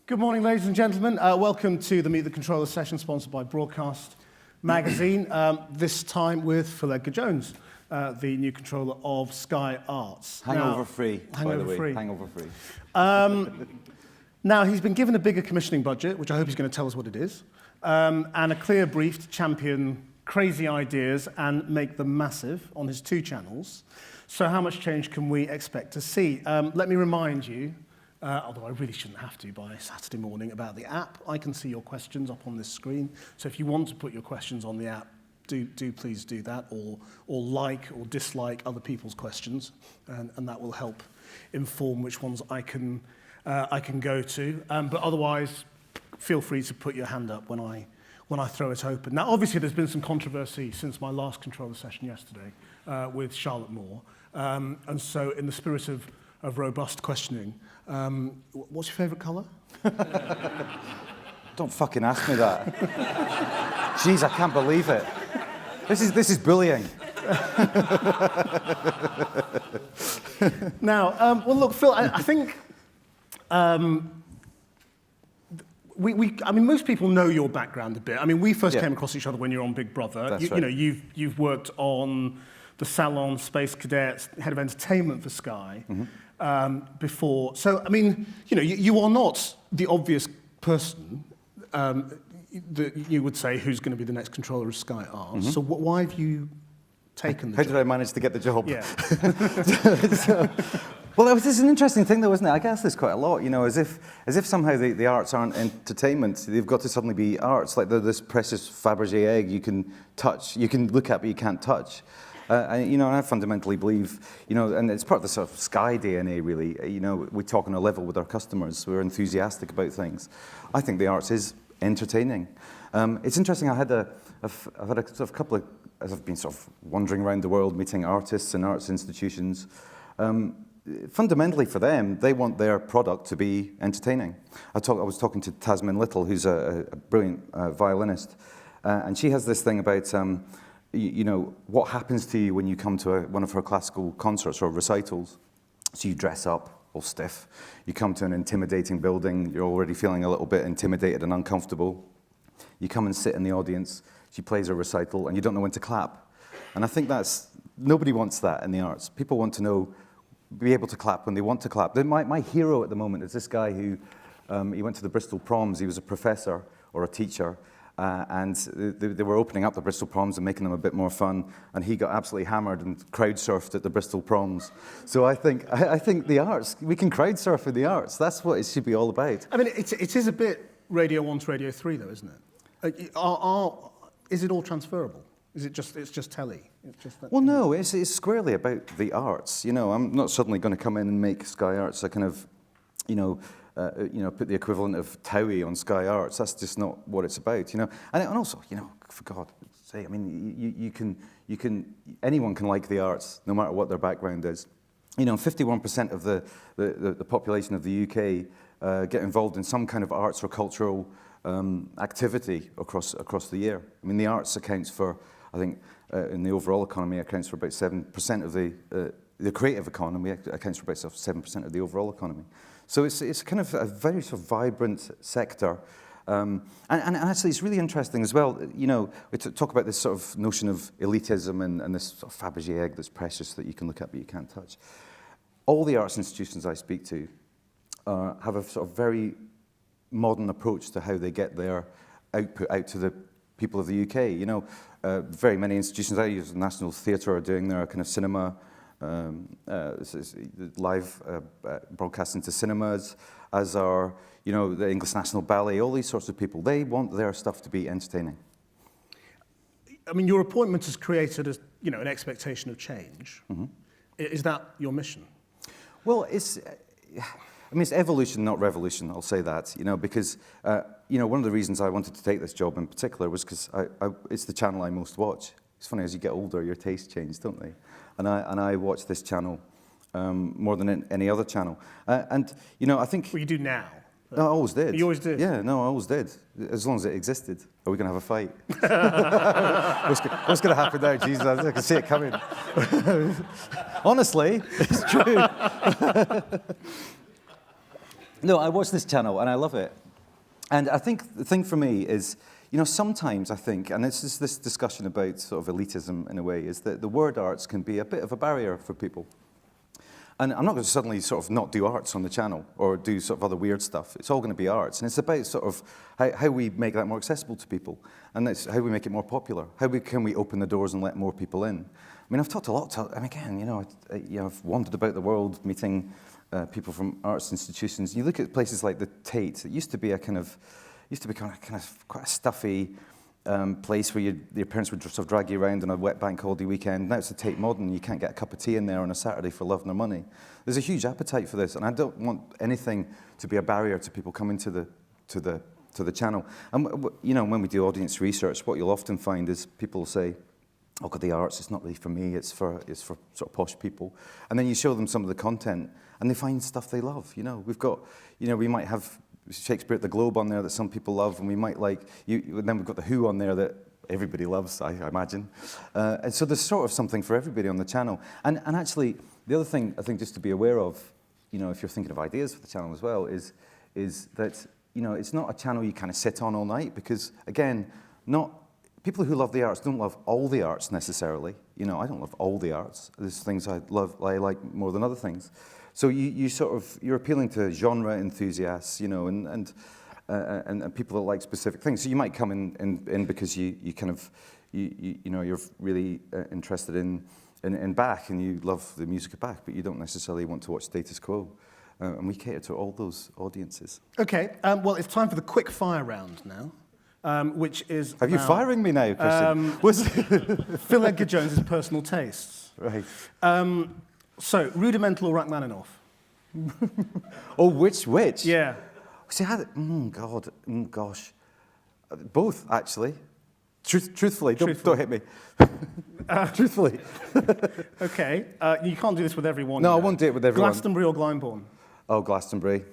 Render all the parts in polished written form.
Good morning, ladies and gentlemen. Welcome to the Meet the Controller session sponsored by Broadcast Magazine, this time with Phil Edgar-Jones, the new controller of Sky Arts. Hangover-free, by the way. Hangover-free. Now, he's been given a bigger commissioning budget, which I hope he's going to tell us what it is, and a clear brief to champion crazy ideas and make them massive on his 2 channels. So how much change can we expect to see? Let me remind you, although I really shouldn't have to by Saturday morning, about the app. I can see your questions up on this screen. So if you want to put your questions on the app, do please do that, or like or dislike other people's questions, and that will help inform which ones I can go to. But otherwise, feel free to put your hand up when I throw it open. Now, obviously, there's been some controversy since my last controller session yesterday with Charlotte Moore, and so in the spirit of robust questioning, what's your favourite colour? Don't fucking ask me that. Jeez, I can't believe it. This is bullying. Now, well, look, Phil, I think I mean, most people know your background a bit. I mean, we first came across each other when you were on Big Brother. That's right. You know, you've worked on the Salon, Space Cadets, head of entertainment for Sky before. So, I mean, you know, you are not the obvious person that you would say who's going to be the next controller of Sky Arts. So why have you taken the job? How did I manage to get the job? Yeah. Well, this is an interesting thing, though, isn't it? I guess there's quite a lot, you know, as if somehow the arts aren't entertainment. They've got to suddenly be arts, like this precious Fabergé egg you can touch, you can look at, but you can't touch. And, you know, I fundamentally believe, you know, and it's part of the sort of Sky DNA, really. You know, we talk on a level with our customers. We're enthusiastic about things. I think the arts is entertaining. It's interesting. I've had a sort of couple of, as I've been sort of wandering around the world, meeting artists and arts institutions. Fundamentally for them, they want their product to be entertaining. I was talking to Tasmin Little, who's a brilliant violinist, and she has this thing about, you know, what happens to you when you come to one of her classical concerts or recitals. So you dress up all stiff, you come to an intimidating building, you're already feeling a little bit intimidated and uncomfortable. You come and sit in the audience, she plays a recital, and you don't know when to clap. And I think nobody wants that in the arts. People want to be able to clap when they want to clap. My hero at the moment is this guy who, he went to the Bristol Proms. He was a professor or a teacher, and they were opening up the Bristol Proms and making them a bit more fun, and he got absolutely hammered and crowd surfed at the Bristol Proms. So I think the arts, we can crowd surf in the arts. That's what it should be all about. I mean, it is a bit Radio 1 to Radio 3, though, isn't it? Is it all transferable? It's just telly? It's just that, well, no, it's squarely about the arts. You know, I'm not suddenly going to come in and make Sky Arts a kind of, you know, put the equivalent of Towie on Sky Arts. That's just not what it's about, you know. And also, you know, for God's sake, I mean, anyone can like the arts, no matter what their background is. You know, 51% of the population of the UK get involved in some kind of arts or cultural activity across the year. I mean, the arts accounts for, I think, in the overall economy, accounts for about 7% of the creative economy accounts for about 7% of the overall economy. So it's kind of a very sort of vibrant sector. And actually, it's really interesting as well. You know, we talk about this sort of notion of elitism and this sort of Fabergé egg that's precious that you can look at but you can't touch. All the arts institutions I speak to have a sort of very modern approach to how they get their output out to the people of the UK. You know, very many institutions, I use National Theatre, are doing their kind of cinema, live broadcasting to cinemas, as are, you know, the English National Ballet, all these sorts of people. They want their stuff to be entertaining. I mean, your appointment has created an expectation of change. Is that your mission? Well, it's evolution, not revolution, I'll say that, you know, because, you know, one of the reasons I wanted to take this job in particular was because it's the channel I most watch. It's funny, as you get older, your tastes change, don't they? And I watch this channel more than any other channel. And, you know, I think... Well, you do now. No, I always did. You always did? Yeah, no, I always did. As long as it existed. Are we going to have a fight? What's going to happen now? Jesus, I can see it coming. Honestly, it's true. No, I watch this channel and I love it. And I think the thing for me is, you know, sometimes I think, and this is this discussion about sort of elitism in a way, is that the word arts can be a bit of a barrier for people. And I'm not going to suddenly sort of not do arts on the channel or do sort of other weird stuff. It's all going to be arts. And it's about sort of how we make that more accessible to people. And it's how we make it more popular. Can we open the doors and let more people in? I mean, I've talked a lot, and again, you know, I've wandered about the world meeting people from arts institutions. You look at places like the Tate. It used to be kind of quite a stuffy place where your parents would sort of drag you around on a wet bank holiday weekend. Now it's the Tate Modern. You can't get a cup of tea in there on a Saturday for love nor money. There's a huge appetite for this, and I don't want anything to be a barrier to people coming to the channel. And you know, when we do audience research, what you'll often find is people will say, "Oh God, the arts, it's not really for me. It's for sort of posh people." And then you show them some of the content, and they find stuff they love. You know, we might have Shakespeare at the Globe on there that some people love, and we might and then we've got the Who on there that everybody loves, I imagine. And so there's sort of something for everybody on the channel. And actually, the other thing I think just to be aware of, you know, if you're thinking of ideas for the channel as well, is that, you know, it's not a channel you kind of sit on all night, because again, people who love the arts don't love all the arts necessarily. You know, I don't love all the arts. There's things I like more than other things. So you're appealing to genre enthusiasts, you know, and people that like specific things. So you might come in because you know, you're really interested in Bach and you love the music of Bach, but you don't necessarily want to watch Status Quo. And we cater to all those audiences. Okay, well, it's time for the quick fire round now. Which is Are you firing me now, Christian? Phil Edgar-Jones' personal tastes. Right. So, rudimental or Rachmaninoff? Oh, which? Yeah. See, gosh. Both, actually. Truthfully, don't hit me. Truthfully. Okay. You can't do this with everyone. No, I won't do it with everyone. Glastonbury or Glyndebourne? Oh, Glastonbury.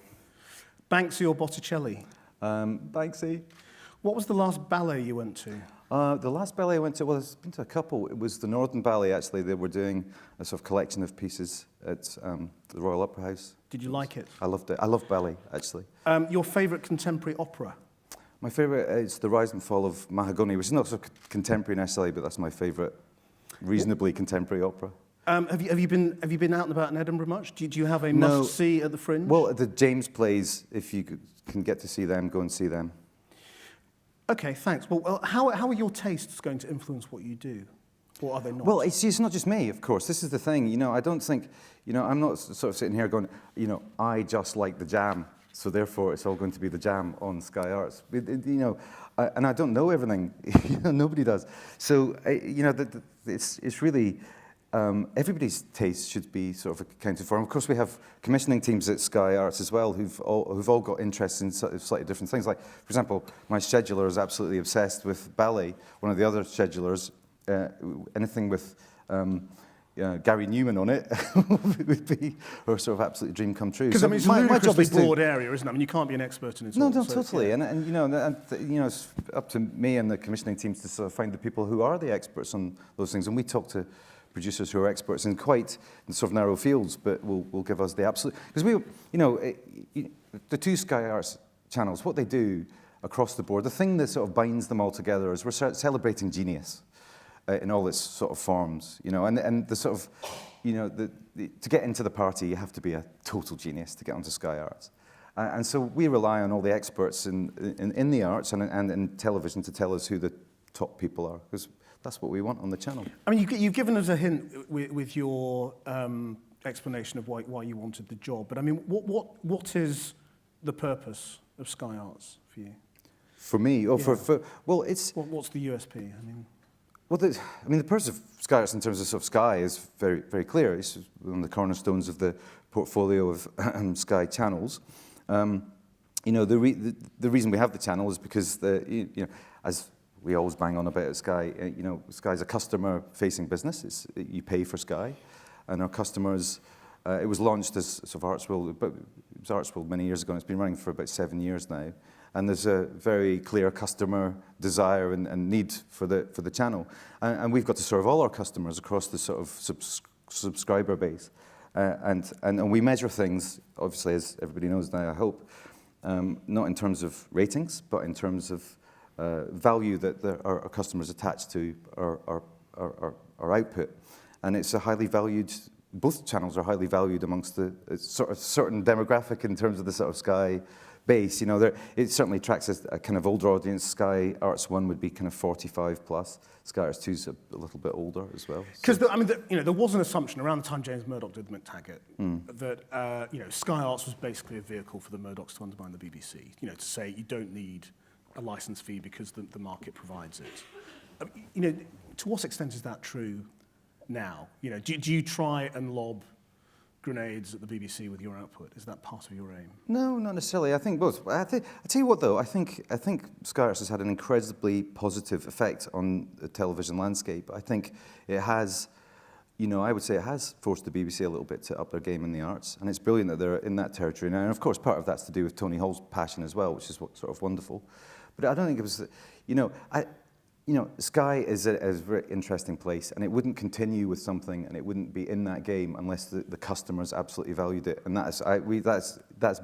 Banksy or Botticelli? Banksy. What was the last ballet you went to? The last ballet I went to, well, I've been to a couple. It was the Northern Ballet, actually. They were doing a sort of collection of pieces at the Royal Opera House. Did you like it? I loved it. I love ballet, actually. Your favourite contemporary opera? My favourite is The Rise and Fall of Mahagoni, which is not so contemporary necessarily, but that's my favourite reasonably contemporary opera. Have you been out and about in Edinburgh much? Do you have a must-see at the Fringe? Well, the James plays, if you can get to see them, go and see them. Okay, thanks. Well, how are your tastes going to influence what you do? Or are they not? Well, it's not just me, of course. This is the thing. You know, I don't think, you know, I'm not sort of sitting here going, you know, I just like the Jam, so therefore it's all going to be the Jam on Sky Arts. You know, and I don't know everything. You know, nobody does. So, you know, it's really... everybody's taste should be sort of accounted for. And of course, we have commissioning teams at Sky Arts as well who've all got interests in slightly different things. Like, for example, my scheduler is absolutely obsessed with ballet. One of the other schedulers, anything with Gary Newman on it would be her sort of absolute dream come true. Because I mean, it's my job is broad area, isn't it? I mean, you can't be an expert in it. No, totally. Yeah. And you know, it's up to me and the commissioning teams to sort of find the people who are the experts on those things. And we talk to producers who are experts in quite sort of narrow fields, but will give us the absolute... Because the two Sky Arts channels, what they do across the board, the thing that sort of binds them all together is we're celebrating genius in all its sort of forms, you know, and the sort of, you know, to get into the party, you have to be a total genius to get onto Sky Arts. And so we rely on all the experts in the arts and in television to tell us who the top people are, because that's what we want on the channel. I mean, you've given us a hint with your explanation of why you wanted the job, but I mean, what is the purpose of Sky Arts for you? For me, or yeah. Well, it's... What's the USP? I mean... Well, the purpose of Sky Arts in terms of, sort of Sky is very, very clear. It's one of the cornerstones of the portfolio of Sky channels. You know, the reason we have the channel is because you know, as we always bang on about at Sky, you know, Sky's a customer-facing business. You pay for Sky, and our customers. It was launched as sort of Arts World, but it was Arts World many years ago, and it's been running for about 7 years now. And there's a very clear customer desire and need for the channel, and we've got to serve all our customers across the sort of subscriber base. And we measure things, obviously, as everybody knows now, I hope, not in terms of ratings, but in terms of value that our customers attach to our output. And it's a highly valued, both channels are highly valued amongst the sort of certain demographic in terms of the sort of Sky base. You know, it certainly attracts a kind of older audience. Sky Arts 1 would be kind of 45 plus. Sky Arts 2 is a little bit older as well. Because there was an assumption around the time James Murdoch did the McTaggart that Sky Arts was basically a vehicle for the Murdochs to undermine the BBC. You know, to say you don't need a license fee because the market provides it. To what extent is that true now? You know, do you try and lob grenades at the BBC with your output? Is that part of your aim? No, not necessarily. I think both. I tell you what, though. I think Sky Arts has had an incredibly positive effect on the television landscape. I think it has, I would say it has forced the BBC a little bit to up their game in the arts, and it's brilliant that they're in that territory now. And of course, part of that's to do with Tony Hall's passion as well, which is sort of wonderful. But I don't think it was, Sky is a very interesting place, and it wouldn't continue with something, and it wouldn't be in that game unless the customers absolutely valued it, and that's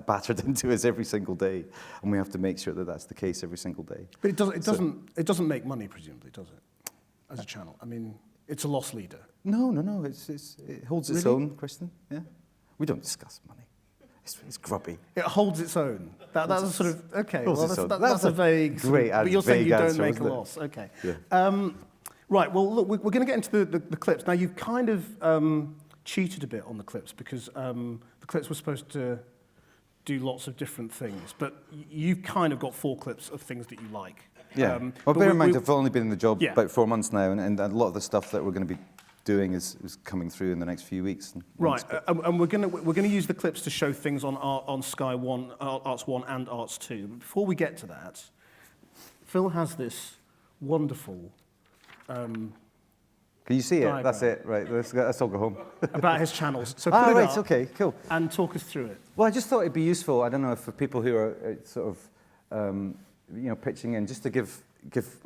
battered into us every single day, and we have to make sure that that's the case every single day. But it doesn't make money, presumably, does it? As a channel, I mean, it's a loss leader. No. It holds its own, Kristen. Yeah, we don't discuss money. It's grubby. It holds its own. That's sort of okay. Well, that's a vague. Great, but you're saying you don't make a it? loss. Okay. Yeah. Right. Well, look, we're going to get into the clips now. You've kind of cheated a bit on the clips because the clips were supposed to do lots of different things, but you've kind of got 4 clips of things that you like. Yeah. Well, bear in mind, I've only been in the job about 4 months now, and a lot of the stuff that we're going to be doing is coming through in the next few weeks. Right, and we're going to use the clips to show things on Sky 1, Arts 1 and Arts 2. But before we get to that, Phil has this wonderful Can you see it? diagram. That's it, right. Let's all go home. About his channels. So put it right, up okay, cool. and talk us through it. Well, I just thought it'd be useful, I don't know, for people who are sort of, pitching in, just to give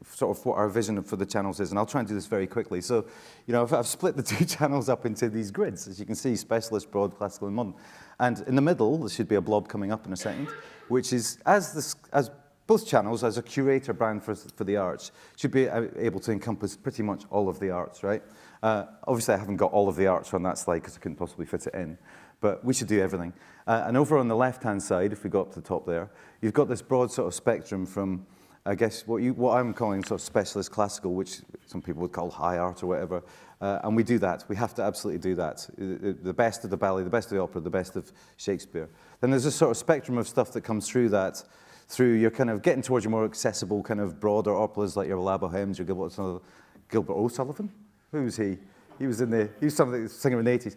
sort of what our vision for the channels is, and I'll try and do this very quickly. So, I've split the 2 channels up into these grids, as you can see, specialist, broad, classical, and modern. And in the middle, there should be a blob coming up in a second, which is, as both channels, as a curator brand for the arts, should be able to encompass pretty much all of the arts, right? Obviously, I haven't got all of the arts on that slide because I couldn't possibly fit it in, but we should do everything. And over on the left-hand side, if we go up to the top there, you've got this broad sort of spectrum from, I guess, what I'm calling sort of specialist classical, which some people would call high art or whatever, and we do that. We have to absolutely do that. The best of the ballet, the best of the opera, the best of Shakespeare. Then there's a sort of spectrum of stuff that comes through that, through you're kind of getting towards your more accessible, kind of broader operas like your La Bohèmes, your Gilbert O'Sullivan. Who was he? He was something singer in the 80s.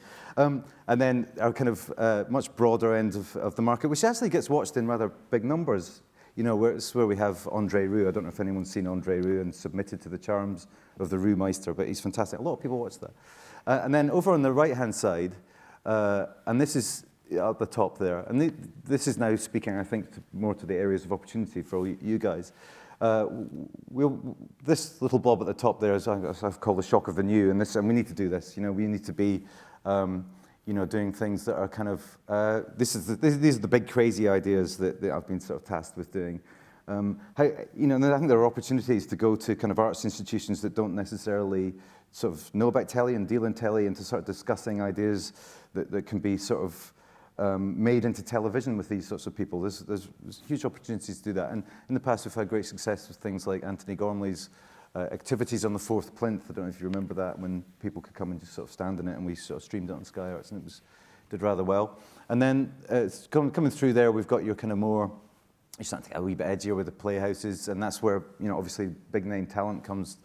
And then our kind of much broader end of the market, which actually gets watched in rather big numbers. It's where we have André Rieu. I don't know if anyone's seen André Rieu and submitted to the charms of the Rieu Meister, but he's fantastic. A lot of people watch that. And then over on the right-hand side, and this is at the top there, and this is now speaking, I think, more to the areas of opportunity for all you guys. This little blob at the top there is I've called the shock of the new, and we need to do this. We need to be doing things that are kind of, these are the big crazy ideas that I've been sort of tasked with doing. And I think there are opportunities to go to kind of arts institutions that don't necessarily sort of know about telly and deal in telly, and to start discussing ideas that can be sort of made into television with these sorts of people. There's huge opportunities to do that. And in the past, we've had great success with things like Anthony Gormley's activities on the 4th plinth. I don't know if you remember that, when people could come and just sort of stand in it, and we sort of streamed it on Sky Arts, and did rather well. And then coming through there, we've got your kind of more, you're starting to get a wee bit edgier with the playhouses, and that's where, obviously big name talent comes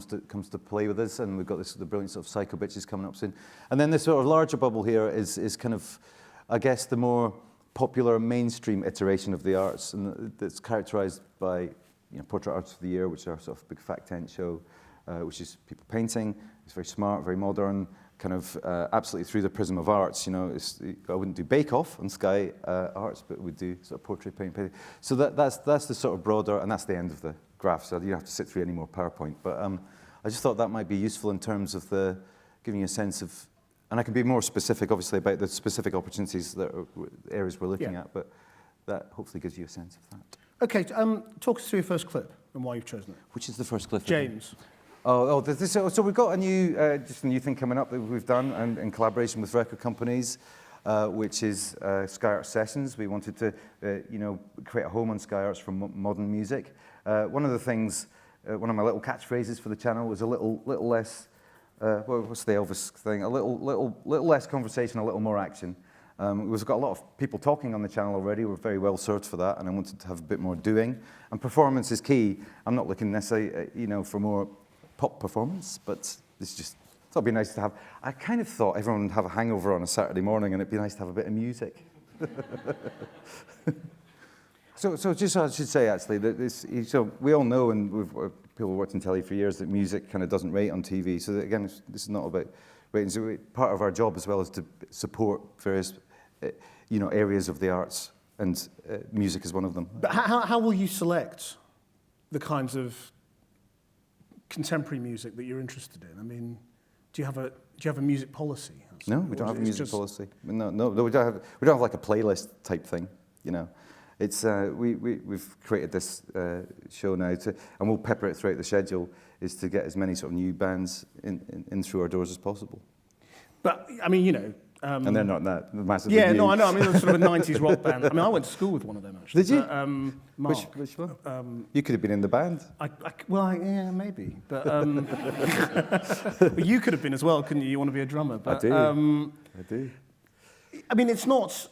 to play with us, and we've got the brilliant sort of Psycho Bitches coming up soon. And then this sort of larger bubble here is kind of, I guess, the more popular mainstream iteration of the arts, and that's characterized by Portrait Arts of the Year, which is our sort of big fact tent show, which is people painting. It's very smart, very modern, kind of absolutely through the prism of arts. I wouldn't do Bake Off on Sky Arts, but we'd do sort of portrait painting. So that's the sort of broader, and that's the end of the graph, so you don't have to sit through any more PowerPoint. But I just thought that might be useful in terms of giving you a sense of And I can be more specific, obviously, about the specific opportunities that are areas we're looking Yeah. at, but that hopefully gives you a sense of that. Okay, talk us through your first clip and why you've chosen it. Which is the first clip? James. So we've got just a new thing coming up that we've done in collaboration with record companies, which is Sky Arts Sessions. We wanted to, create a home on Sky Arts for modern music. One of the things, one of my little catchphrases for the channel was a little less. What's the Elvis thing? A little less conversation, a little more action. We've got a lot of people talking on the channel already. We're very well served for that, and I wanted to have a bit more doing. And performance is key. I'm not looking necessarily, for more pop performance, but it's just, it'd be nice to have. I kind of thought everyone would have a hangover on a Saturday morning, and it'd be nice to have a bit of music. So just I should say actually that so we all know, and people worked in telly for years, that music kind of doesn't rate on TV. So that, again, this is not about rating. So part of our job as well is to support various, areas of the arts, and music is one of them. But how will you select the kinds of contemporary music that you're interested in? I mean, do you have a music policy? No, we don't have a music policy. No, we don't have like a playlist type thing. It's we've created this show now and we'll pepper it throughout the schedule, is to get as many sort of new bands in through our doors as possible. But I mean, and they're not that massively Yeah, new. no, I know. I mean, they're sort of a 90s rock band. I mean, I went to school with one of them, actually. Did you? But, Mark. Which one? You could have been in the band. Yeah, maybe. But, but you could have been as well, couldn't you? You want to be a drummer. But, I do. I mean, it's not...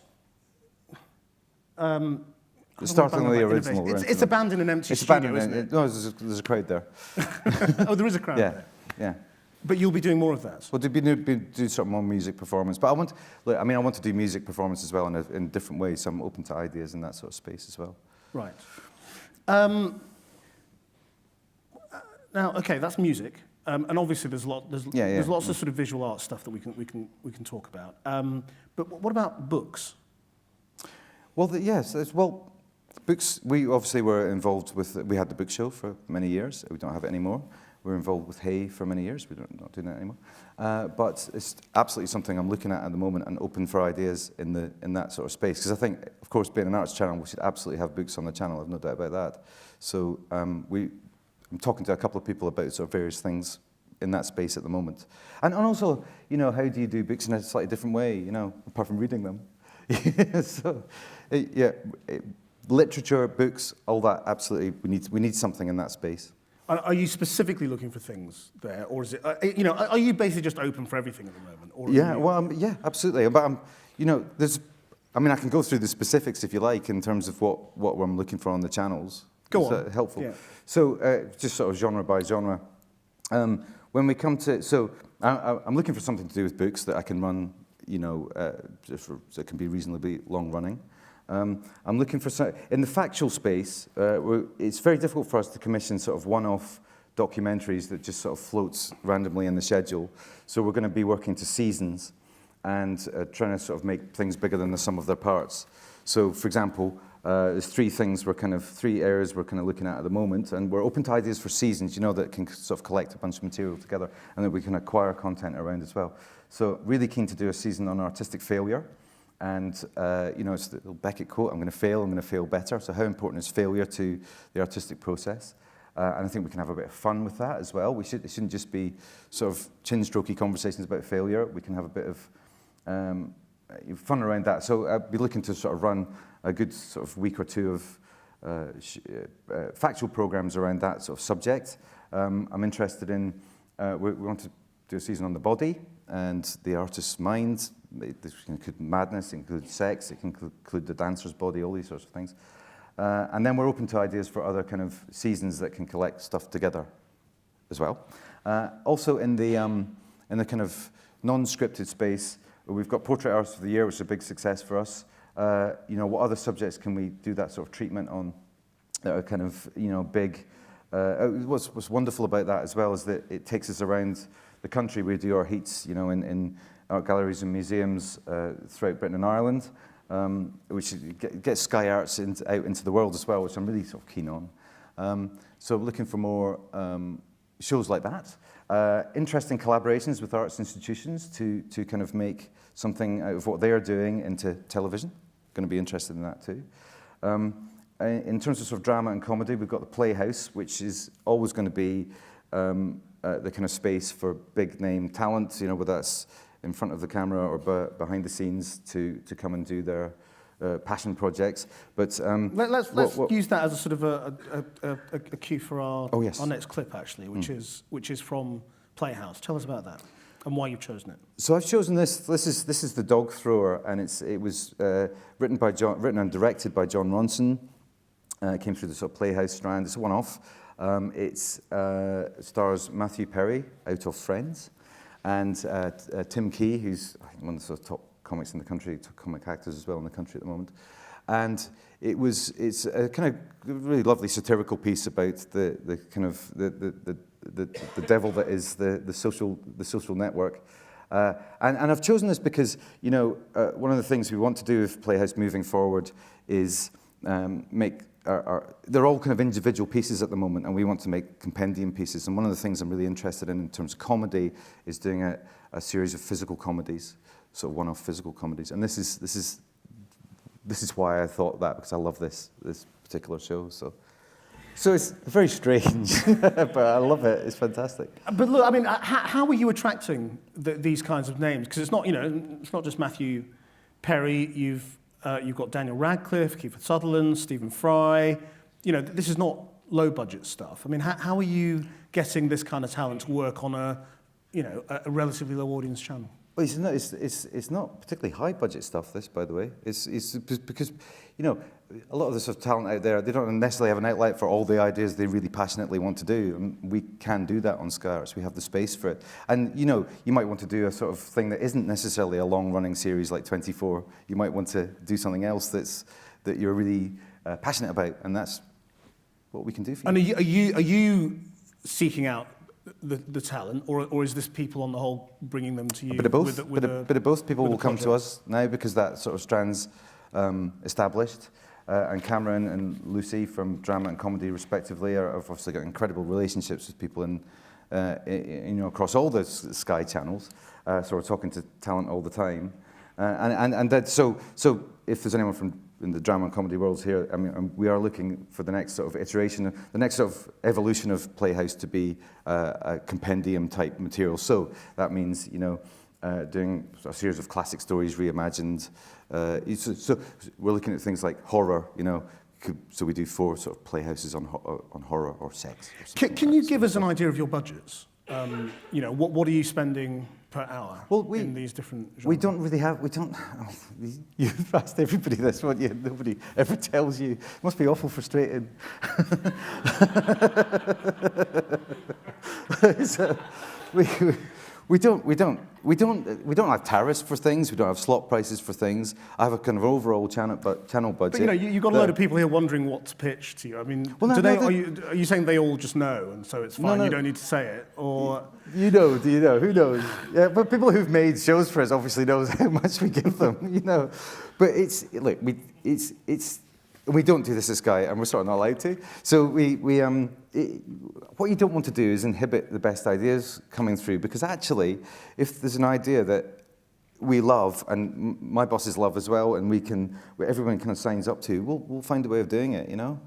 It's starting with the original. It's a band in an empty studio, isn't it? No, there's a crowd there. Oh, there is a crowd there? Yeah. But you'll be doing more of that? Well, do some more music performance. But I want to do music performance as well in different ways, so I'm open to ideas in that sort of space as well. Right. Now, okay, that's music. And obviously there's lots of sort of visual art stuff that we can talk about. But what about books? Well, books. We obviously were involved with. We had the book show for many years. We don't have it anymore. We were involved with Hay for many years. We're not doing that anymore. But it's absolutely something I'm looking at the moment and open for ideas in that sort of space. Because I think, of course, being an arts channel, we should absolutely have books on the channel. I've no doubt about that. So I'm talking to a couple of people about sort of various things in that space at the moment. And also, how do you do books in a slightly different way? Apart from reading them. Literature, books, all that. Absolutely, we need something in that space. Are you specifically looking for things there, or is it? Are you basically just open for everything at the moment? Or yeah, absolutely. But I can go through the specifics if you like in terms of what I'm looking for on the channels. Go Is on. that helpful? Yeah. So just sort of genre by genre. When we come to I'm looking for something to do with books that I can run. That can be reasonably long running. I'm looking for in the factual space. It's very difficult for us to commission sort of one-off documentaries that just sort of floats randomly in the schedule. So we're going to be working to seasons and trying to sort of make things bigger than the sum of their parts. So, for example, there's three areas we're kind of looking at the moment, and we're open to ideas for seasons. That can sort of collect a bunch of material together, and that we can acquire content around as well. So, really keen to do a season on artistic failure. And, it's the Beckett quote, I'm going to fail better. So how important is failure to the artistic process? And I think we can have a bit of fun with that as well. It shouldn't just be sort of chin-strokey conversations about failure. We can have a bit of fun around that. So I'd be looking to sort of run a good sort of week or two of factual programs around that sort of subject. I'm interested in, we want to do a season on the body and the artist's mind. This can include madness, it includes sex, it can include the dancer's body, all these sorts of things. And then we're open to ideas for other kind of seasons that can collect stuff together as well. Also in the kind of non-scripted space, we've got Portrait Artist of the Year, which is a big success for us. What other subjects can we do that sort of treatment on that are kind of, big? What's wonderful about that as well is that it takes us around the country. We do our heats, in art galleries and museums throughout Britain and Ireland, which gets Sky Arts out into the world as well, which I'm really sort of keen on. So looking for more shows like that. Interesting collaborations with arts institutions to kind of make something out of what they are doing into television. Going to be interested in that too. In terms of sort of drama and comedy, we've got the Playhouse, which is always going to be the kind of space for big name talent, you know, whether that's in front of the camera or behind the scenes to come and do their passion projects. But let's use that as a sort of a cue for our next clip, actually, which is from Playhouse. Tell us about that and why you've chosen it. So I've chosen this. This is The Dog Thrower, and it was written and directed by John Ronson. It came through the sort of Playhouse strand. It's a one-off. It stars Matthew Perry out of Friends, and Tim Key, who's I think one of the sort of top comics in the country, comic actors as well in the country at the moment. And it's a kind of really lovely satirical piece about the kind of the devil that is the social network. And I've chosen this because, you know, one of the things we want to do with Playhouse moving forward is make they're all kind of individual pieces at the moment, and we want to make compendium pieces. And one of the things I'm really interested in terms of comedy is doing a series of physical comedies, sort of one-off physical comedies. And this is why I thought that, because I love this particular show. So it's very strange, but I love it. It's fantastic. But look, I mean, how are you attracting these kinds of names? Because it's not, you know, it's not just Matthew Perry. You've got Daniel Radcliffe, Kiefer Sutherland, Stephen Fry. You know, this is not low-budget stuff. I mean, how are you getting this kind of talent to work on a relatively low audience channel? Well, it's not particularly high-budget stuff, this, by the way. It's because, you know, a lot of the sort of talent out there, they don't necessarily have an outlet for all the ideas they really passionately want to do. And we can do that on Sky Arts. We have the space for it. And, you know, you might want to do a sort of thing that isn't necessarily a long-running series like 24. You might want to do something else that you're really passionate about, and that's what we can do for you. And are you seeking out the talent, or is this people on the whole bringing them to you? A bit of both. With A bit of both. People will come to us now because that sort of strand's established. And Cameron and Lucy from drama and comedy, respectively, have obviously got incredible relationships with people across all the Sky channels. So we're talking to talent all the time. So if there's anyone from in the drama and comedy worlds here, I mean, we are looking for the next sort of iteration, the next sort of evolution of Playhouse to be a compendium type material. So that means, you know, doing a series of classic stories reimagined. So we're looking at things like horror, you know. So we do 4 sort of playhouses on horror or sex. Or can you give us an idea of your budgets? You know, what are you spending per hour in these different genres? We don't really have, I mean, you've asked everybody this, won't you? Nobody ever tells you. It must be awful frustrating. So we don't have tariffs for things. We don't have slot prices for things. I have a kind of overall channel budget. But you know, you've got a load of people here wondering what to pitch to you. I mean, are you saying they all just know, and so it's fine? No. You don't need to say it, or you know? Do you know? Who knows? Yeah, but people who've made shows for us obviously knows how much we give them. You know, but we don't do this at Sky, and we're sort of not allowed to. So what you don't want to do is inhibit the best ideas coming through, because actually, if there's an idea that we love, and my bosses love as well, and everyone kind of signs up to, we'll find a way of doing it, you know?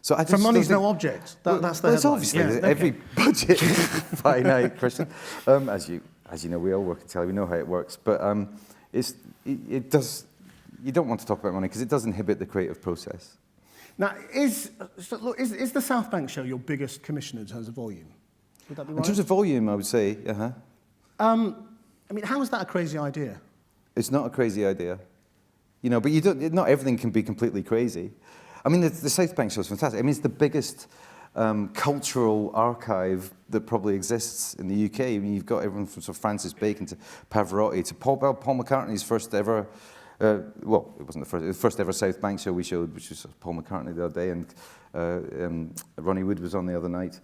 So money's no object. That's the headline. It's obviously every budget is finite, Christian. As you know, we all work in telly, we know how it works, but it does. You don't want to talk about money because it does inhibit the creative process. Now, is the South Bank show your biggest commission in terms of volume? Would that be right? In terms of volume, I would say, I mean, how is that a crazy idea? It's not a crazy idea, you know. But not everything can be completely crazy. I mean, the South Bank show is fantastic. I mean, it's the biggest cultural archive that probably exists in the UK. I mean, you've got everyone from sort of Francis Bacon to Pavarotti to Paul McCartney's first ever. Well, it wasn't the first ever South Bank show we showed, which was Paul McCartney the other day, and Ronnie Wood was on the other night.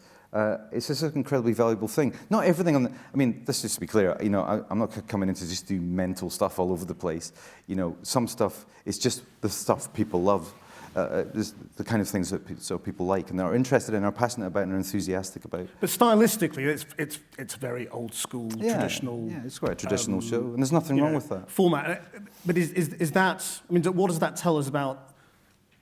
It's just an incredibly valuable thing. Not everything I mean, let's just be clear, you know, I'm not coming in to just do mental stuff all over the place. You know, some stuff is just the stuff people love. There's the kind of things that people like and are interested in, are passionate about, and are enthusiastic about. But stylistically, it's very old school, traditional. Yeah, it's quite a traditional show, and there's nothing wrong with that. Format. But is that? I mean, what does that tell us about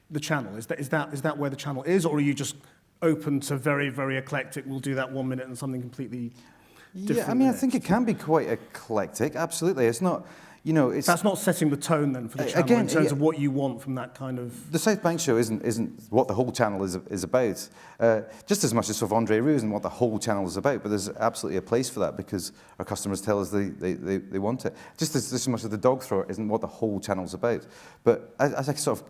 the channel? Is that where the channel is, or are you just open to very, very eclectic? We'll do that 1 minute and something completely different. Yeah, I mean, I think it can be quite eclectic. Absolutely, it's not. It's that's not setting the tone then for the channel in terms of what you want from that kind of. The South Bank show isn't what the whole channel is about. Just as much as sort of Andre Roux isn't what the whole channel is about, but there's absolutely a place for that because our customers tell us they want it. Just as much as the dog thrower isn't what the whole channel's about. But as I sort of,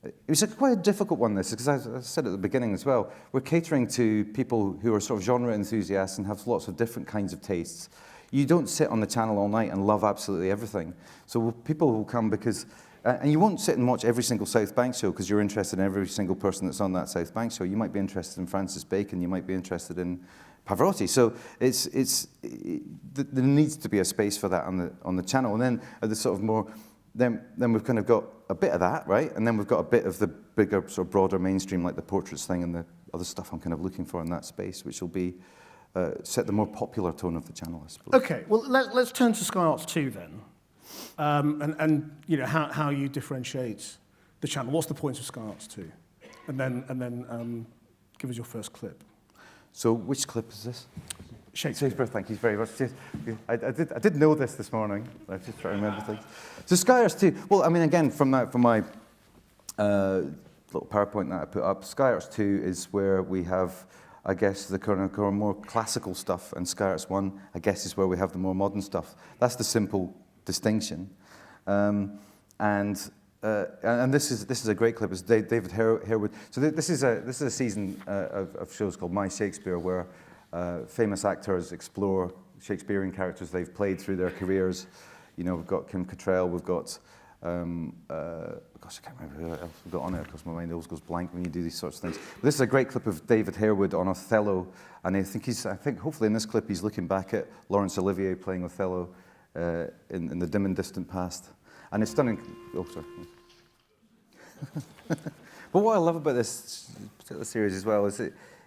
it was quite a difficult one, this, because as I said at the beginning as well, we're catering to people who are sort of genre enthusiasts and have lots of different kinds of tastes. You don't sit on the channel all night and love absolutely everything. So people will come because, and you won't sit and watch every single South Bank show because you're interested in every single person that's on that South Bank show. You might be interested in Francis Bacon, you might be interested in Pavarotti. So there needs to be a space for that on the channel. And then at the sort of more, then we've kind of got a bit of that, right? And then we've got a bit of the bigger, sort of broader mainstream, like the portraits thing and the other stuff I'm kind of looking for in that space, which will be set the more popular tone of the channel, I suppose. Okay, well, let's turn to Sky Arts 2 then, and how you differentiate the channel. What's the point of Sky Arts 2? And then give us your first clip. So which clip is this? Shakespeare. Thank you very much. I did know this morning. I just try to remember things. So Sky Arts 2. Well, I mean, again, from my little PowerPoint that I put up, Sky Arts 2 is where we have, I guess, the kind of more classical stuff, and Sky Arts 1, I guess, is where we have the more modern stuff. That's the simple distinction. And this is a great clip. It's David Harewood. So this is a season of shows called My Shakespeare, where famous actors explore Shakespearean characters they've played through their careers. We've got Kim Cattrall, we've got gosh, I can't remember who else we've got on it because my mind always goes blank when you do these sorts of things. But this is a great clip of David Harewood on Othello, and I think hopefully in this clip he's looking back at Laurence Olivier playing Othello in the dim and distant past, and it's stunning. Oh, sorry. But what I love about this particular series as well is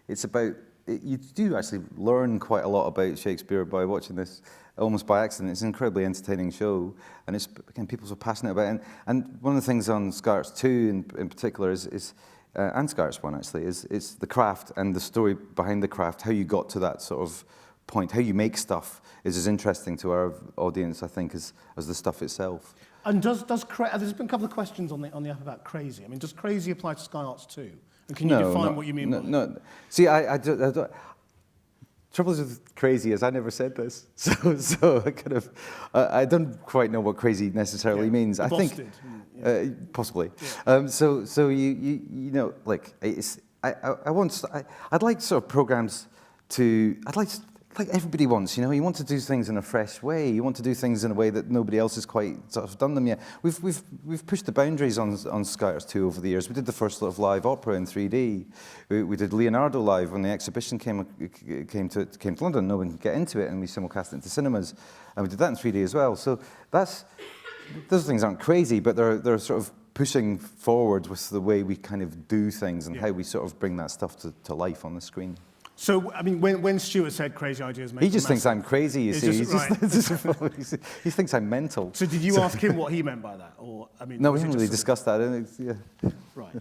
it's about. You do actually learn quite a lot about Shakespeare by watching this, almost by accident. It's an incredibly entertaining show, and it's, again, people are so passionate about it. And one of the things on Sky Arts 2 in particular and Sky Arts 1 actually, is the craft and the story behind the craft, how you got to that sort of point, how you make stuff is as interesting to our audience, I think, as the stuff itself. And there's been a couple of questions on the app about crazy. I mean, does crazy apply to Sky Arts 2? And can you define what you mean by it? No. See, I don't. Trouble is with crazy is I never said this, so I kind of I don't quite know what crazy necessarily means. I think possibly. Yeah. So you know, like I'd like sort of programs to like everybody wants, you want to do things in a fresh way. You want to do things in a way that nobody else has quite sort of done them yet. We've pushed the boundaries on Sky Arts 2 over the years. We did the first sort of live opera in 3D. We did Leonardo live when the exhibition came to London. No one could get into it, and we simulcast it into cinemas. And we did that in 3D as well. So those things aren't crazy, but they're sort of pushing forward with the way we kind of do things and how we sort of bring that stuff to life on the screen. So, I mean, when Stuart said crazy ideas make he just thinks I'm crazy, you see. He thinks I'm mental. So did you ask him what he meant by that? Or, I mean, no, we haven't really discussed that. Yeah. Right.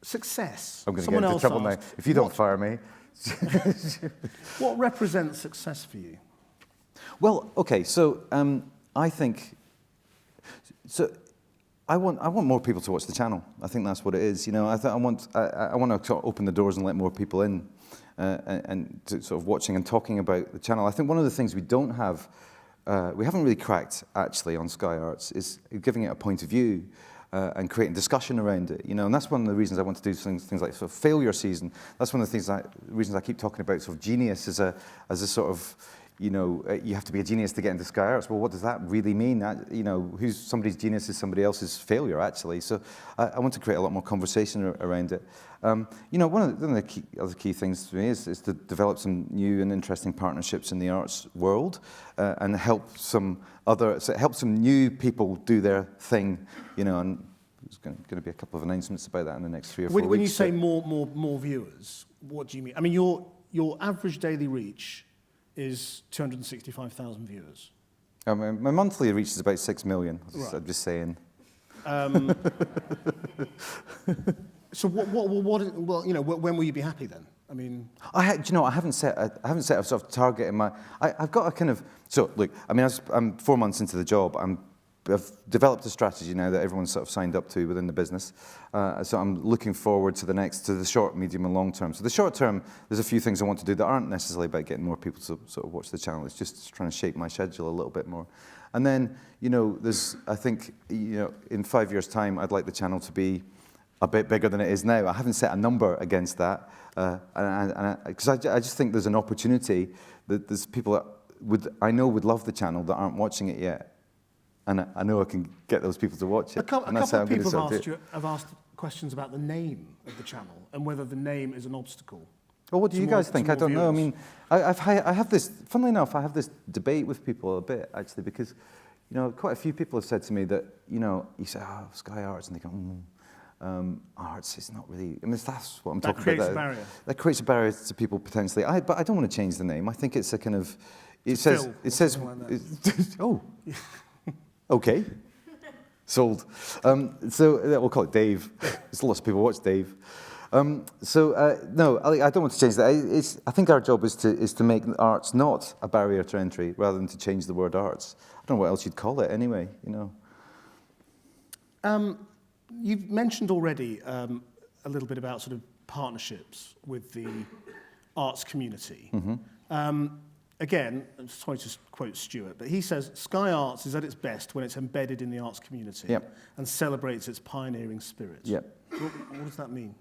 Success. I'm going to get into trouble now if you don't fire me. What represents success for you? Well, okay, so I think... So I want more people to watch the channel. I think that's what it is. I want to sort of open the doors and let more people in, and to sort of watching and talking about the channel. I think one of the things we don't have, we haven't really cracked actually on Sky Arts, is giving it a point of view and creating discussion around it. And that's one of the reasons I want to do things like sort of failure season. That's one of the reasons I keep talking about sort of genius as a sort of. You have to be a genius to get into Sky Arts. Well, what does that really mean? Who's somebody's genius is somebody else's failure, actually. So I want to create a lot more conversation around it. One of the other key things for me is to develop some new and interesting partnerships in the arts world and help some new people do their thing, and there's going to be a couple of announcements about that in the next 3 or 4 weeks. When you say more viewers, what do you mean? I mean, your average daily reach is 265,000 viewers. My monthly reach is about 6 million. Right. I'm just saying. So well, you know, when will you be happy then? I mean, do you know, I haven't set a sort of target in my. I've got a kind of. So look, I mean, I'm 4 months into the job. I've developed a strategy now that everyone's sort of signed up to within the business. So I'm looking forward to the short, medium, and long term. So the short term, there's a few things I want to do that aren't necessarily about getting more people to sort of watch the channel. It's just trying to shape my schedule a little bit more. And then, you know, I think, you know, in 5 years' time, I'd like the channel to be a bit bigger than it is now. I haven't set a number against that, because I just think there's an opportunity that there's people that I know would love the channel that aren't watching it yet. And I know I can get those people to watch it. A couple of people have asked questions about the name of the channel and whether the name is an obstacle. Well, what do you guys think? I don't know. I mean, I have this, funnily enough, I have this debate with people a bit, actually, because, you know, quite a few people have said to me that, you know, you say, oh, Sky Arts, and they go, arts is not really, I mean, that's what I'm talking about. That creates a barrier. That creates a barrier to people potentially. But I don't want to change the name. I think it's a kind of, it says, like oh. Okay, sold. So we'll call it Dave. There's lots of people watch Dave. No, I don't want to change that. I think our job is to make arts not a barrier to entry, rather than to change the word arts. I don't know what else you'd call it anyway. You know. You've mentioned already a little bit about sort of partnerships with the arts community. Mm-hmm. Again, I'm sorry to quote Stuart, but he says, Sky Arts is at its best when it's embedded in the arts community and celebrates its pioneering spirit. Yep. What does that mean?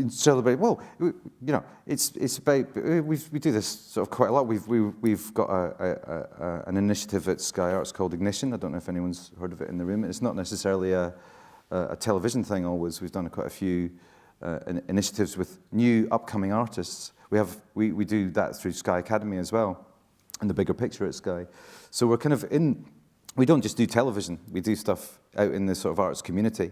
Celebrate, well, you know, it's about, we do this sort of quite a lot. We've got an initiative at Sky Arts called Ignition. I don't know if anyone's heard of it in the room. It's not necessarily a television thing always. We've done quite a few initiatives with new upcoming artists. We do that through Sky Academy as well, and the bigger picture at Sky. So we're kind of we don't just do television, we do stuff out in the sort of arts community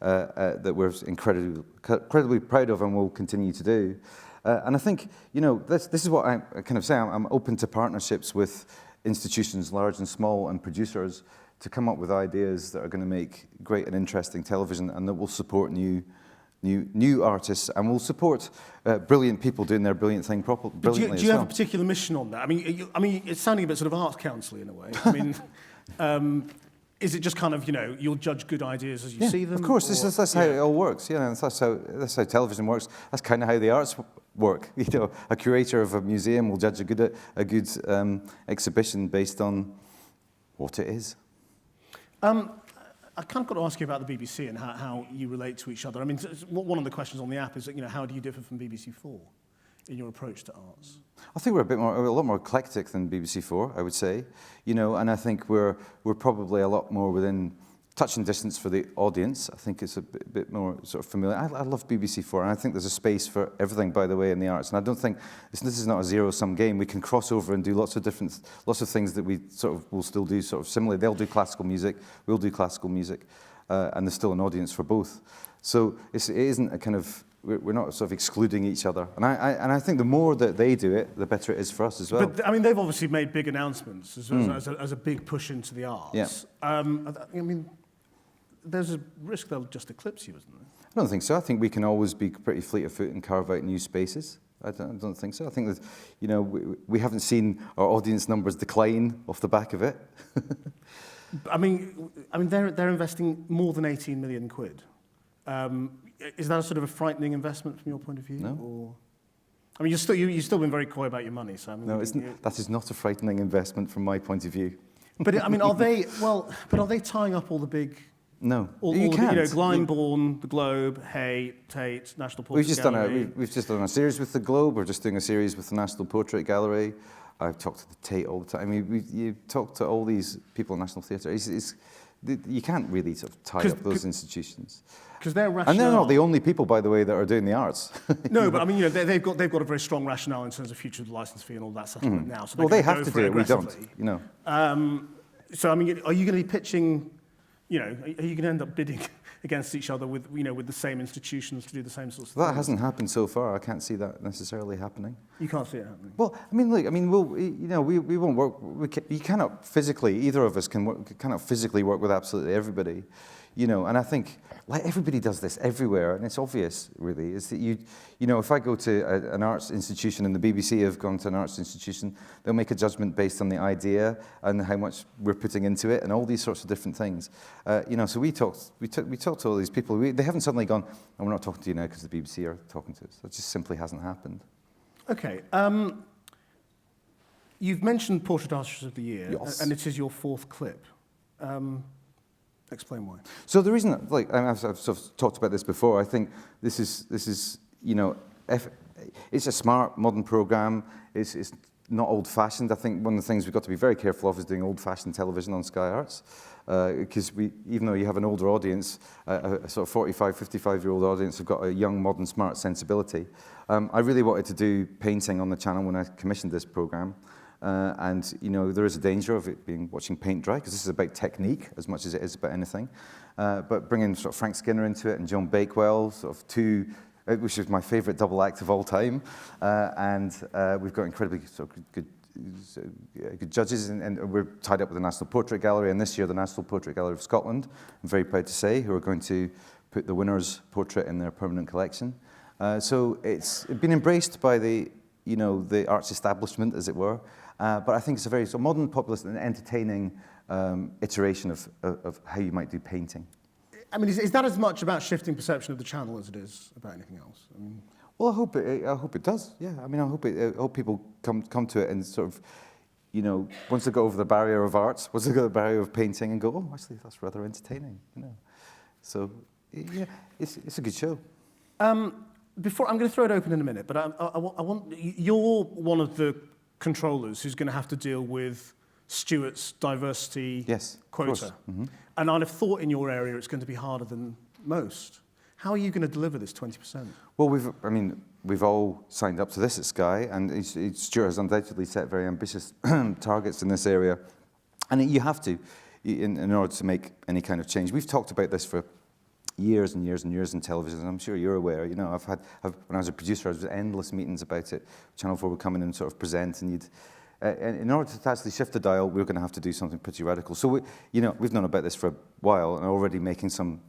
that we're incredibly proud of and will continue to do. And I think, you know, this is what I kind of say, I'm open to partnerships with institutions, large and small, and producers to come up with ideas that are going to make great and interesting television and that will support new artists, and will support brilliant people doing their brilliant thing brilliantly. Do you have a particular mission on that? I mean, it's sounding a bit sort of arts council in a way. I mean, is it just kind of, you know, you'll judge good ideas as you see them? Of course, that's how it all works. You know, that's how television works. That's kind of how the arts work. You know, a curator of a museum will judge a good exhibition based on what it is. I kind of got to ask you about the BBC and how you relate to each other. I mean, one of the questions on the app is, you know, how do you differ from BBC4 in your approach to arts? I think we're a lot more eclectic than BBC4, I would say. You know, and I think we're probably a lot more within touching distance for the audience. I think it's a bit more sort of familiar. I love BBC4, and I think there's a space for everything, by the way, in the arts. And I don't think this is not a zero-sum game. We can cross over and do lots of things that we sort of will still do sort of similarly. They'll do classical music, we'll do classical music, and there's still an audience for both. So it isn't a kind of, we're not sort of excluding each other. And I think the more that they do it, the better it is for us as well. But I mean, they've obviously made big announcements as a big push into the arts. Yeah. I mean, there's a risk they'll just eclipse you, isn't there? I don't think so. I think we can always be pretty fleet of foot and carve out new spaces. I don't think so. I think that, you know, we haven't seen our audience numbers decline off the back of it. I mean, they're investing more than 18 million quid. Is that a sort of a frightening investment from your point of view? No. Or, I mean, you've still been very coy about your money. So I mean, no, that is not a frightening investment from my point of view. But I mean, are they tying up all the big? No, you can't. You know, Glyndebourne, the Globe, Hay, Tate, National Portrait Gallery. We've just done a series with the Globe. We're just doing a series with the National Portrait Gallery. I've talked to the Tate all the time. I mean, you talk to all these people in National Theatre. You can't really sort of tie up those institutions. Because their rationale... And they're not the only people, by the way, that are doing the arts. No, but I mean, you know, they've got a very strong rationale in terms of future license fee and all that settlement now. So well, they have to do it. We don't. You know. So I mean, are you going to be pitching you know, are you going to end up bidding against each other with, you know, with the same institutions to do the same sorts of things? That hasn't happened so far. I can't see that necessarily happening. You can't see it happening. Well, I mean, look, I mean, we won't work. You cannot physically, either of us cannot physically work with absolutely everybody, you know. And I think, like, everybody does this everywhere, and it's obvious, really, is that you know, if I go to an arts institution, and the BBC have gone to an arts institution, they'll make a judgment based on the idea and how much we're putting into it, and all these sorts of different things. You know, so we talked to all these people. They haven't suddenly gone, "Oh, we're not talking to you now because the BBC are talking to us." That just simply hasn't happened. Okay. You've mentioned Portrait Artist of the Year, Yes. and it is your 4th clip. Explain why. So the reason, like, I've sort of talked about this before, I think this is you know, it's a smart, modern program. It's not old-fashioned. I think one of the things we've got to be very careful of is doing old-fashioned television on Sky Arts, because even though you have an older audience, a sort of 45, 55-year-old audience have got a young, modern, smart sensibility. I really wanted to do painting on the channel when I commissioned this program. And, you know, there is a danger of it being watching paint dry, because this is about technique as much as it is about anything. But bringing sort of Frank Skinner into it and Joan Bakewell, sort of two, which is my favourite double act of all time. And we've got incredibly sort of good judges, and we're tied up with the National Portrait Gallery, and this year the National Portrait Gallery of Scotland, I'm very proud to say, who are going to put the winner's portrait in their permanent collection. So it's been embraced by the, you know, the arts establishment, as it were. But I think it's a very modern, populist, and entertaining iteration of how you might do painting. I mean, is that as much about shifting perception of the channel as it is about anything else? I mean, well, I hope it does. Yeah, I mean, I hope people come to it and sort of, you know, once they go over the barrier of arts, once they go over the barrier of painting, and go, oh, actually, that's rather entertaining. You know, so yeah, it's a good show. Before I'm going to throw it open in a minute, but I want you're one of the controllers who's going to have to deal with Stuart's diversity quota. Mm-hmm. And I'd have thought in your area it's going to be harder than most. How are you going to deliver this 20%? Well, we've all signed up to this at Sky, and Stuart has undoubtedly set very ambitious targets in this area. And you have to, in order to make any kind of change. We've talked about this for years and years and years in television, and I'm sure you're aware. You know, when I was a producer, I was at endless meetings about it. Channel 4 would come in and sort of present, and and in order to actually shift the dial, we're going to have to do something pretty radical. So we've known about this for a while, and are already making some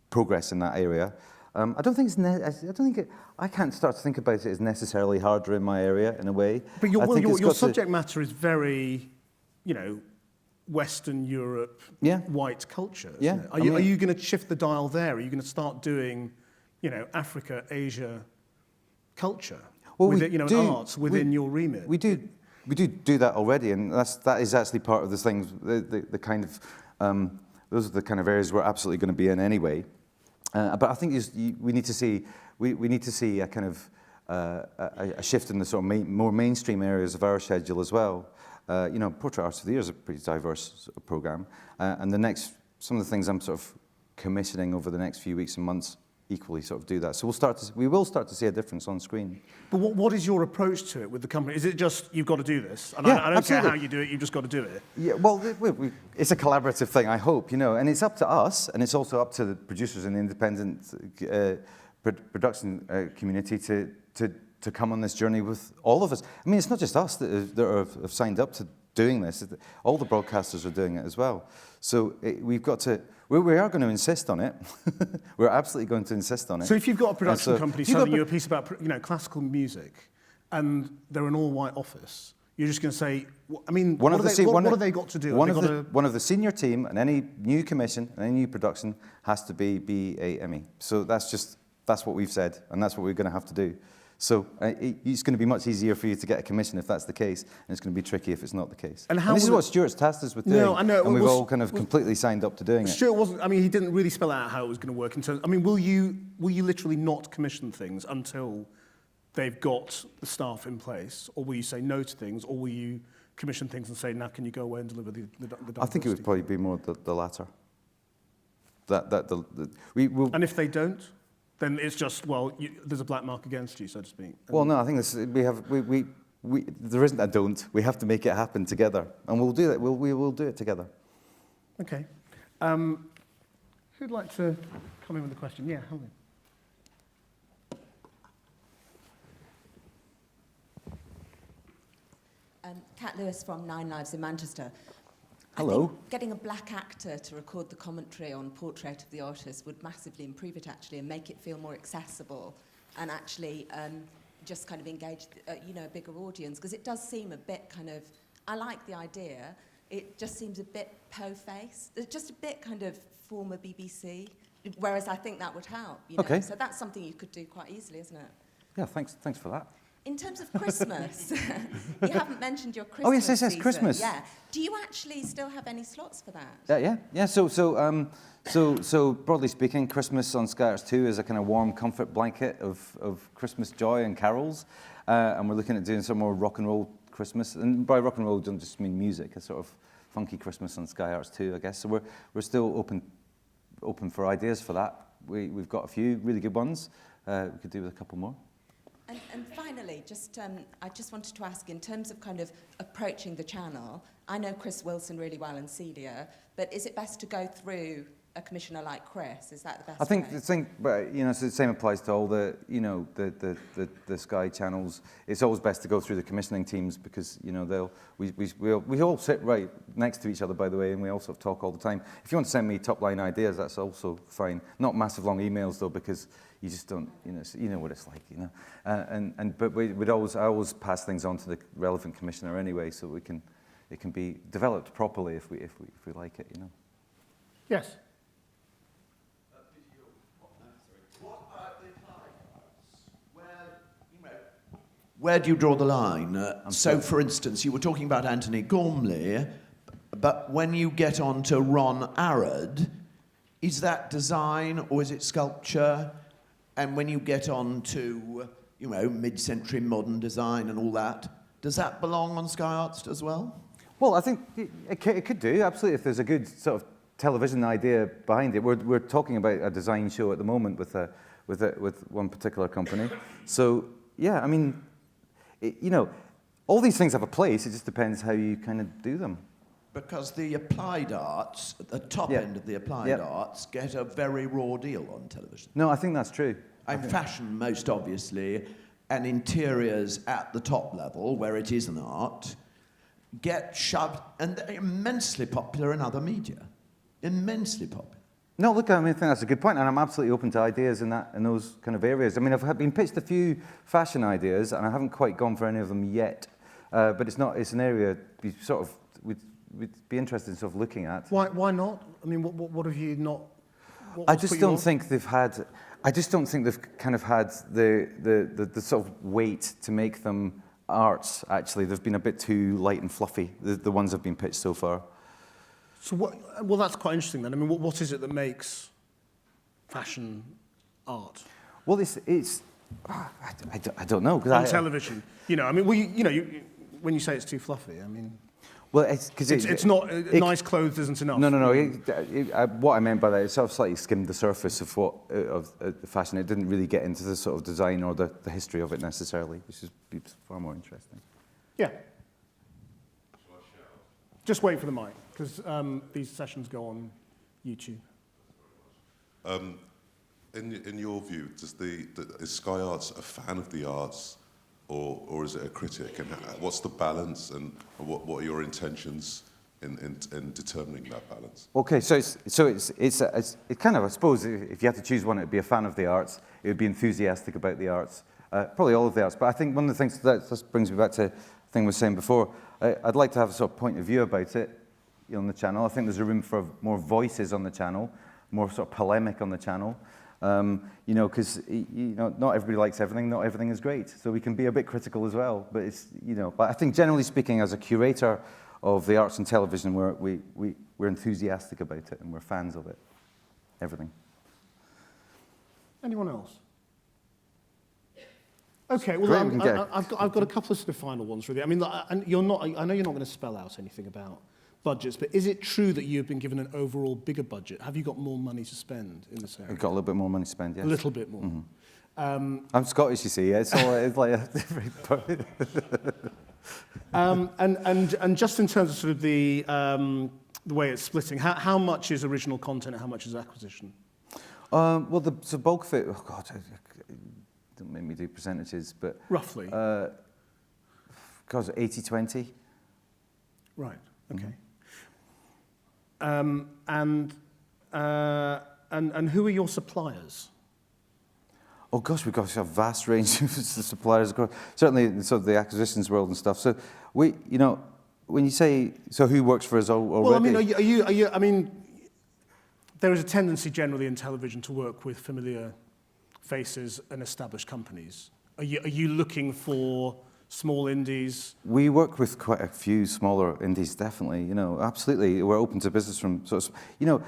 progress in that area. I can't start to think about it as necessarily harder in my area in a way. But your subject matter is very, you know, Western Europe, white culture. Yeah. Are you going to shift the dial there? Are you going to start doing, you know, Africa, Asia culture, arts within your remit? We do that already, and that is actually part of the things. The kind of those are the kind of areas we're absolutely going to be in anyway. But I think we need to see a kind of a shift in the sort of more mainstream areas of our schedule as well. You know, Portrait Artist of the Year is a pretty diverse program, and some of the things I'm sort of commissioning over the next few weeks and months equally sort of do that. So we will start to see a difference on screen. But what is your approach to it with the company? Is it just you've got to do this? And yeah, I don't absolutely. care how you do it. You've just got to do it. Yeah. Well, it's a collaborative thing, I hope. You know, and it's up to us, and it's also up to the producers and the independent production community to come on this journey with all of us. I mean, it's not just us that have signed up to doing this. All the broadcasters are doing it as well. So we are going to insist on it. We're absolutely going to insist on it. So if you've got a production company selling you a piece about, you know, classical music, and they're an all-white office, you're just going to say, I mean, what have they got to do? One of the senior team and any new commission and any new production has to be BAME. So that's what we've said, and that's what we're going to have to do. So it's going to be much easier for you to get a commission if that's the case, and it's going to be tricky if it's not the case. And this is what Stuart's tasked us with doing. No, I know. And we've all kind of completely signed up to doing it. Stuart wasn't. I mean, he didn't really spell out how it was going to work in terms. I mean, will you literally not commission things until they've got the staff in place, or will you say no to things, or will you commission things and say, now can you go away and deliver the I think it would probably be more the latter. And if they don't? Then it's just, well, there's a black mark against you, so to speak. Well, no, I think there isn't a don't. We have to make it happen together, and we'll do it. We will do it together. Okay. Who'd like to come in with a question? Yeah, Helen. Kat Lewis from 9 Lives in Manchester. Hello. I think getting a black actor to record the commentary on Portrait of the Artist would massively improve it, actually, and make it feel more accessible, and actually just kind of engage, a bigger audience, because it does seem a bit kind of, I like the idea, it just seems a bit po-faced, just a bit kind of former BBC, whereas I think that would help, Okay. So that's something you could do quite easily, isn't it? Yeah, thanks for that. In terms of Christmas, you haven't mentioned your Christmas yes, season. Christmas. Yeah. Do you actually still have any slots for that? Yeah. So broadly speaking, Christmas on Sky Arts 2 is a kind of warm comfort blanket of Christmas joy and carols, and we're looking at doing some more rock and roll Christmas. And by rock and roll, I don't just mean music. A sort of funky Christmas on Sky Arts 2, I guess. So we're still open for ideas for that. We've got a few really good ones. We could do with a couple more. And finally, I just wanted to ask, in terms of kind of approaching the channel, I know Chris Wilson really well and Celia, but is it best to go through a commissioner like Chris? Is that the best way? So the same applies to all the Sky channels. It's always best to go through the commissioning teams because we all sit right next to each other, by the way, and we also talk all the time. If you want to send me top line ideas, that's also fine. Not massive long emails though, because you just don't, you know what it's like, But I always pass things on to the relevant commissioner anyway, so it can be developed properly if we like it, Yes. What about the applied arts? Where do you draw the line? So, for instance, you were talking about Anthony Gormley, but when you get on to Ron Arad, is that design or is it sculpture? And when you get on to, mid-century modern design and all that, does that belong on Sky Arts as well? Well, I think it could do, absolutely, if there's a good sort of television idea behind it. We're talking about a design show at the moment with one particular company. So, yeah, I mean, all these things have a place. It just depends how you kind of do them. Because the applied arts, at the top end of the applied arts, get a very raw deal on television. No, I think that's true. Fashion, most obviously, and interiors at the top level, where it is an art, get shoved, and they're immensely popular in other media. Immensely popular. No, look, I think that's a good point, and I'm absolutely open to ideas in those kind of areas. I mean, I've been pitched a few fashion ideas, and I haven't quite gone for any of them yet. But it's an area we'd be interested in sort of looking at. Why not? I mean, what have you not? I just don't think they've kind of had the sort of weight to make them arts. Actually, they've been a bit too light and fluffy. The ones I've been pitched so far. So well, that's quite interesting then. I mean, what is it that makes fashion art? Well, I don't know. On television, when you say it's too fluffy, I mean. Well, it's not nice clothes isn't enough. No. What I meant by that, it sort of slightly skimmed the surface of fashion. It didn't really get into the sort of design or the history of it necessarily, which is far more interesting. Yeah. Just wait for the mic, because these sessions go on YouTube. In your view, is Sky Arts a fan of the arts, or is it a critic? And what's the balance, and what are your intentions in determining that balance? Okay, so it's kind of, I suppose, if you had to choose one, it would be a fan of the arts. It would be enthusiastic about the arts, probably all of the arts. But I think one of the things that just brings me back to the thing I was saying before. I'd like to have a sort of point of view about it on the channel. I think there's a room for more voices on the channel, more sort of polemic on the channel. Because not everybody likes everything. Not everything is great, so we can be a bit critical as well. But but I think generally speaking, as a curator of the arts and television, we're enthusiastic about it and we're fans of it. Everything. Anyone else? Okay, well, I've got a couple of sort of final ones really. I mean, and I know you're not going to spell out anything about budgets, but is it true that you've been given an overall bigger budget? Have you got more money to spend in this area? We've got a little bit more money to spend, yes. A little bit more. Mm-hmm. I'm Scottish, you see. It's like and just in terms of sort of the the way it's splitting? How much is original content and how much is acquisition? Well, the bulk of it, oh God, don't make me do percentages, but... Roughly? God, 80-20. Right, okay. Mm-hmm. And who are your suppliers? Oh gosh, we've got a vast range of suppliers, certainly in sort of the acquisitions world and stuff. So we, you know, when you say, so who works for us already? Well, I mean, I mean, there is a tendency generally in television to work with familiar faces and established companies. Are you looking for small indies? We work with quite a few smaller indies, definitely. You know, absolutely. We're open to business from sort of, you know,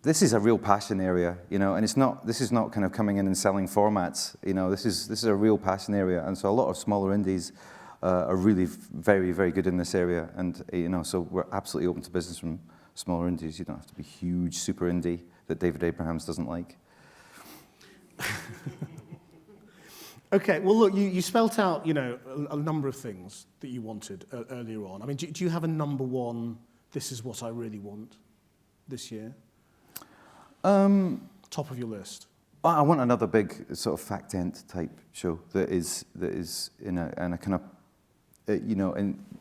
this is a real passion area. You know, and it's not. This is not kind of coming in and selling formats. You know, this is a real passion area, and so a lot of smaller indies are really very, very good in this area. And you know, so we're absolutely open to business from smaller indies. You don't have to be huge super indie that David Abrahams doesn't like. Okay, well, look, you spelt out, you know, a number of things that you wanted earlier on. I mean, do you have a number one, this is what I really want this year? Top of your list? I want another big sort of fact-ent type show that is in a kind of, you know,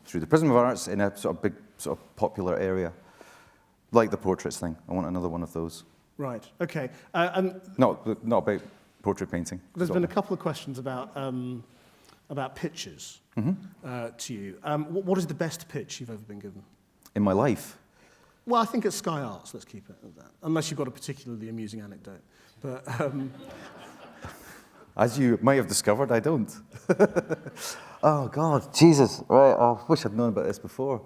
through the prism of arts in a sort of big, sort of popular area, like the portraits thing. I want another one of those. Right, okay. And not about portrait painting. there's been a couple of questions about pitches to you. What is the best pitch you've ever been given? In my life. Well, I think at Sky Arts, let's keep it at that. Unless you've got a particularly amusing anecdote. But As you may have discovered, I don't. Oh, God, Jesus. Right, I wish I'd known about this before.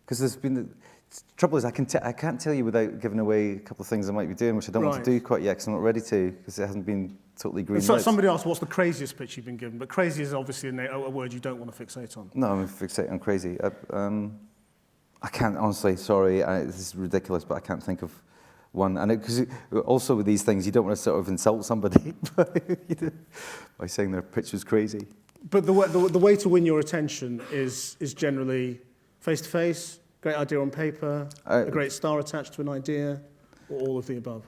Because there's been... The trouble is, I can't tell you without giving away a couple of things I might be doing, which I don't want to do quite yet, because I'm not ready to, because it hasn't been totally green lit. So somebody asked, what's the craziest pitch you've been given? But crazy is obviously a word you don't want to fixate on. No, I'm fixated on crazy. I can't, honestly, sorry, this is ridiculous, but I can't think of one. And because also with these things, you don't want to sort of insult somebody by saying their pitch was crazy. But the way to win your attention is generally face-to-face, great idea on paper, a great star attached to an idea, or all of the above?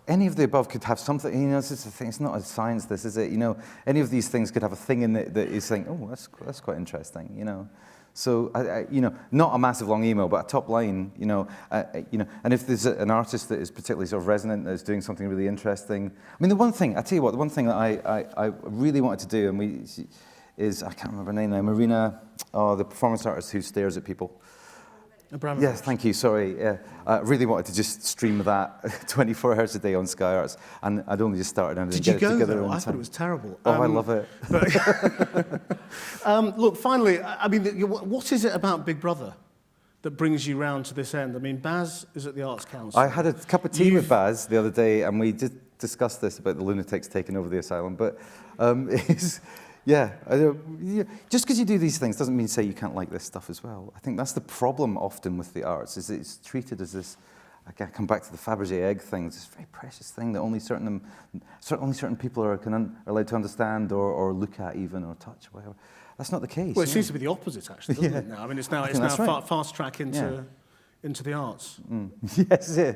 Any of the above could have something. You know, this is the thing. It's not a science. This is it. You know, any of these things could have a thing in it that is saying, "Oh, that's quite interesting." You know, so you know, not a massive long email, but a top line. You know, and if there's an artist that is particularly sort of resonant, that is doing something really interesting. I mean, the one thing I tell you what, the one thing that I really wanted to do, and is I can't remember her name now, Marina, the performance artist who stares at people. Yes, thank you, sorry. Yeah. I really wanted to just stream that 24 hours a day on Sky Arts, and I'd only just started and I didn't get it together. Though? I thought it was terrible. Oh, I love it. Look, finally, I mean, what is it about Big Brother that brings you round to this end? I mean, Baz is at the Arts Council. I had a cup of tea with Baz the other day, and we did discuss this about the lunatics taking over the asylum, but just because you do these things doesn't mean to say you can't like this stuff as well. I think that's the problem often with the arts, is it's treated as this, I come back to the Fabergé egg thing, it's this very precious thing that only certain people are allowed to understand or look at even, or touch, or whatever. That's not the case. Well, it seems to be the opposite, actually, doesn't it now? I mean, it's now right. fast track into the arts. Yes, yeah.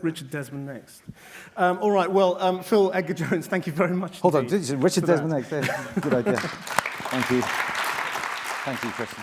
Richard Desmond next. All right, well, Phil, Edgar-Jones, thank you very much. Hold on, Richard Desmond next. Good idea. Thank you. Thank you, Christian.